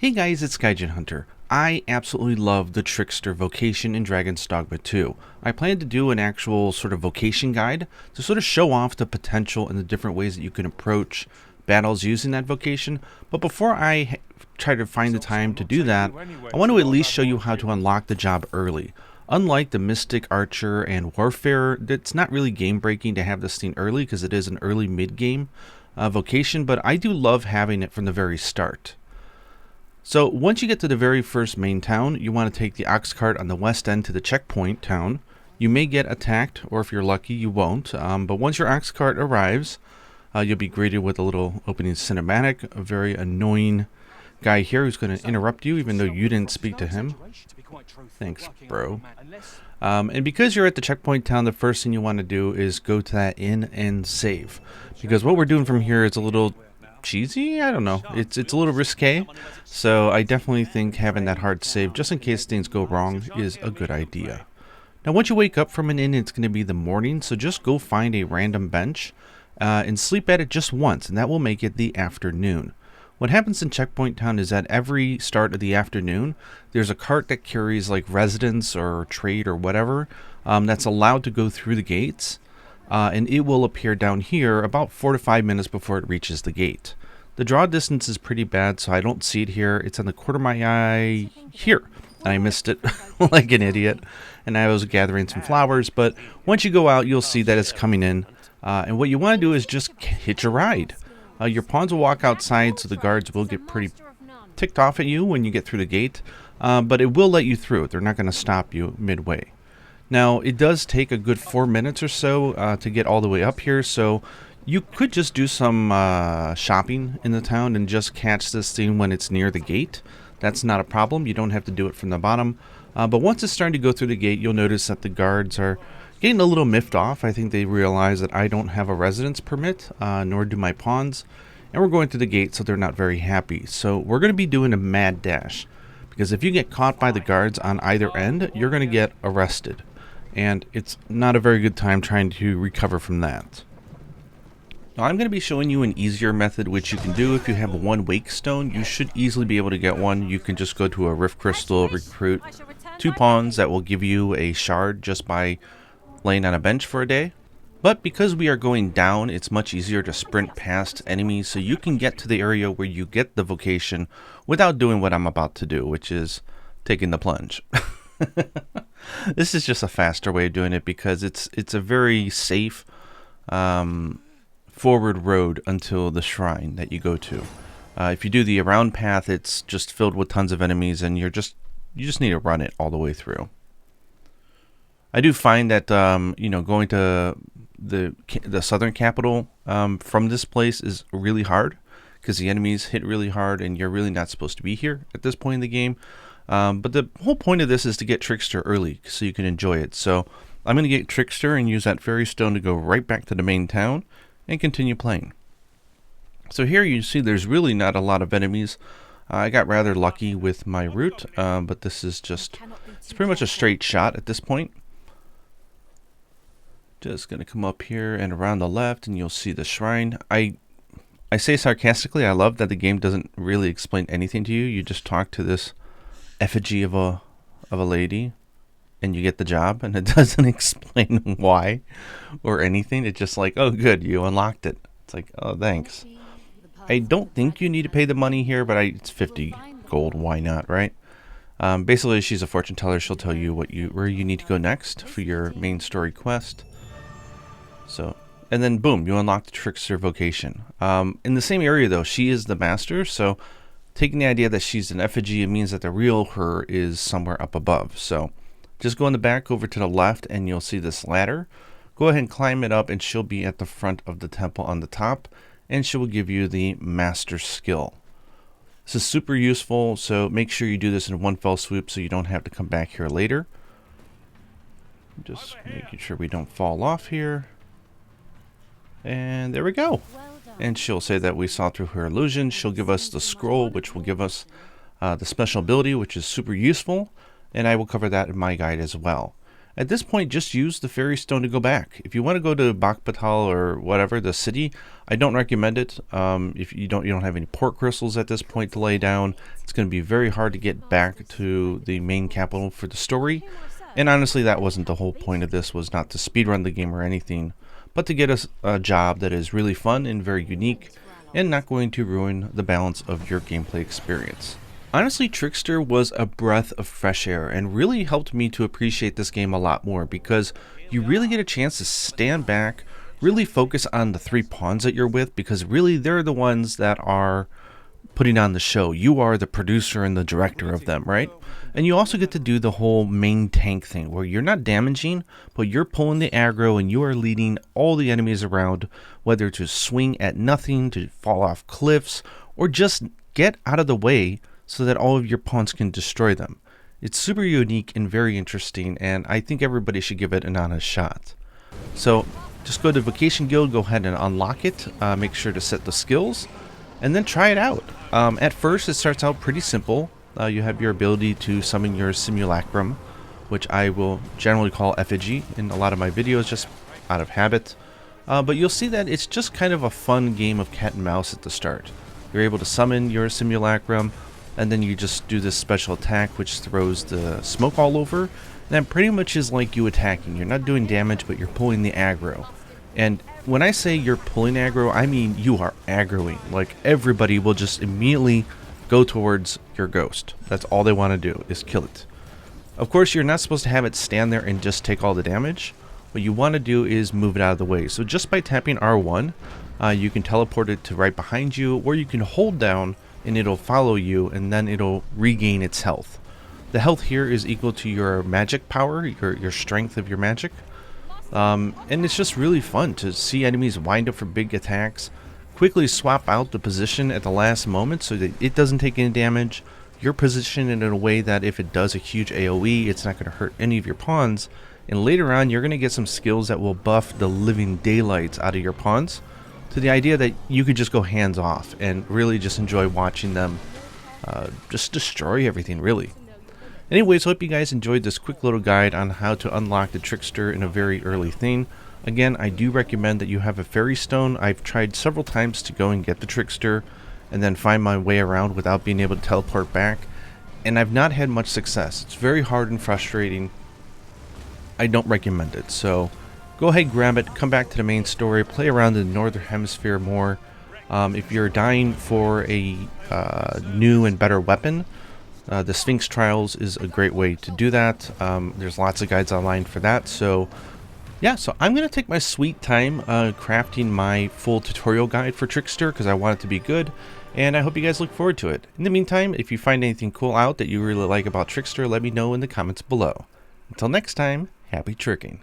Hey guys, it's Gaijin Hunter. I absolutely love the Trickster vocation in Dragon's Dogma 2. I plan to do an actual sort of vocation guide to sort of show off the potential and the different ways that you can approach battles using that vocation. But before I try to find the time to do that, I want to at least show you how to unlock the job early. Unlike the Mystic, Archer, and Warfare, it's not really game breaking to have this thing early because it is an early mid-game vocation, but I do love having it from the very start. So once you get to the very first main town, you want to take the ox cart on the west end to the checkpoint town. You may get attacked, or if you're lucky, you won't. But once your ox cart arrives, you'll be greeted with a little opening cinematic. A very annoying guy here who's going to interrupt you, even though you didn't speak to him. Thanks, bro. And because you're at the checkpoint town, the first thing you want to do is go to that inn and save. Because what we're doing from here is a little cheesy. I don't know, it's a little risque, so I definitely think having that hard save just in case things go wrong is a good idea. Now once you wake up from an inn, it's going to be the morning, so just go find a random bench and sleep at it just once, and that will make it the afternoon. What happens in Checkpoint Town is that every start of the afternoon there's a cart that carries like residents or trade or whatever that's allowed to go through the gates. And it will appear down here about 4 to 5 minutes before it reaches the gate. The draw distance is pretty bad, so I don't see it here. It's on the corner of my eye here. And I missed it like an idiot. And I was gathering some flowers, but once you go out, you'll see that it's coming in. And what you want to do is just hitch a ride. Your pawns will walk outside, so the guards will get pretty ticked off at you when you get through the gate. But it will let you through. They're not going to stop you midway. Now, it does take a good 4 minutes or so to get all the way up here, so you could just do some shopping in the town and just catch this thing when it's near the gate. That's not a problem. You don't have to do it from the bottom. But once it's starting to go through the gate, you'll notice that the guards are getting a little miffed off. I think they realize that I don't have a residence permit, nor do my pawns, and we're going through the gate, so they're not very happy. So we're going to be doing a mad dash, because if you get caught by the guards on either end, you're going to get arrested. And it's not a very good time trying to recover from that. Now I'm going to be showing you an easier method which you can do. If you have one wake stone, you should easily be able to get one. You can just go to a rift crystal, recruit 2 pawns that will give you a shard just by laying on a bench for a day. But because we are going down, it's much easier to sprint past enemies, so you can get to the area where you get the vocation without doing what I'm about to do, which is taking the plunge. This is just a faster way of doing it because it's a very safe forward road until the shrine that you go to. If you do the around path, it's just filled with tons of enemies, and you just need to run it all the way through. I do find that going to the southern capital from this place is really hard because the enemies hit really hard, and you're really not supposed to be here at this point in the game. But the whole point of this is to get Trickster early so you can enjoy it. So I'm going to get Trickster and use that fairy stone to go right back to the main town and continue playing. So here you see there's really not a lot of enemies. I got rather lucky with my route, but this is just, it's pretty much a straight shot at this point. Just going to come up here and around the left, and you'll see the shrine. I say sarcastically, I love that the game doesn't really explain anything to you. You just talk to this effigy of a lady and you get the job, and it doesn't explain why or anything. It's just like, oh good, you unlocked it. It's like, oh thanks. I don't think you need to pay the money here, but it's 50 gold, why not, right? Basically she's a fortune teller. She'll tell you where you need to go next for your main story quest. So, and then boom, you unlock the Trickster vocation. In the same area though, she is the master, so taking the idea that she's an effigy, it means that the real her is somewhere up above. So just go in the back over to the left and you'll see this ladder. Go ahead and climb it up, and she'll be at the front of the temple on the top, and she will give you the master skill. This is super useful, so make sure you do this in one fell swoop so you don't have to come back here later. Just making sure we don't fall off here. And there we go. And she'll say that we saw through her illusion. She'll give us the scroll, which will give us the special ability, which is super useful. And I will cover that in my guide as well. At this point, just use the fairy stone to go back. If you want to go to Bakbatal or whatever, the city, I don't recommend it. If you don't have any port crystals at this point to lay down, it's going to be very hard to get back to the main capital for the story. And honestly, that wasn't the whole point of this, was not to speedrun the game or anything, but to get us a job that is really fun and very unique and not going to ruin the balance of your gameplay experience. Honestly, Trickster was a breath of fresh air and really helped me to appreciate this game a lot more, because you really get a chance to stand back, really focus on the 3 pawns that you're with, because really they're the ones that are putting on the show. You are the producer and the director of them, right? And you also get to do the whole main tank thing where you're not damaging, but you're pulling the aggro and you are leading all the enemies around, whether to swing at nothing, to fall off cliffs, or just get out of the way so that all of your pawns can destroy them. It's super unique and very interesting, and I think everybody should give it an honest shot. So just go to Vocation Guild, go ahead and unlock it, make sure to set the skills, and then try it out. At first it starts out pretty simple. You have your ability to summon your simulacrum, which I will generally call effigy in a lot of my videos just out of habit. But you'll see that it's just kind of a fun game of cat and mouse at the start. You're able to summon your simulacrum, and then you just do this special attack which throws the smoke all over. And that pretty much is like you attacking. You're not doing damage, but you're pulling the aggro. And when I say you're pulling aggro, I mean you are aggroing. Like, everybody will just immediately go towards your ghost. That's all they want to do, is kill it. Of course, you're not supposed to have it stand there and just take all the damage. What you want to do is move it out of the way. So just by tapping R1, you can teleport it to right behind you, or you can hold down and it'll follow you, and then it'll regain its health. The health here is equal to your magic power, your strength of your magic. And it's just really fun to see enemies wind up for big attacks, quickly swap out the position at the last moment so that it doesn't take any damage. You're positioned in a way that if it does a huge AoE, it's not going to hurt any of your pawns. And later on, you're going to get some skills that will buff the living daylights out of your pawns, to the idea that you could just go hands off and really just enjoy watching them just destroy everything, really. Anyways, hope you guys enjoyed this quick little guide on how to unlock the Trickster in a very early thing. Again, I do recommend that you have a fairy stone. I've tried several times to go and get the Trickster and then find my way around without being able to teleport back, and I've not had much success. It's very hard and frustrating. I don't recommend it. So go ahead, grab it, come back to the main story, play around in the Northern Hemisphere more. If you're dying for a new and better weapon, the Sphinx Trials is a great way to do that. There's lots of guides online for that. So yeah, so I'm going to take my sweet time crafting my full tutorial guide for Trickster, because I want it to be good, and I hope you guys look forward to it. In the meantime, if you find anything cool out that you really like about Trickster, let me know in the comments below. Until next time, happy tricking.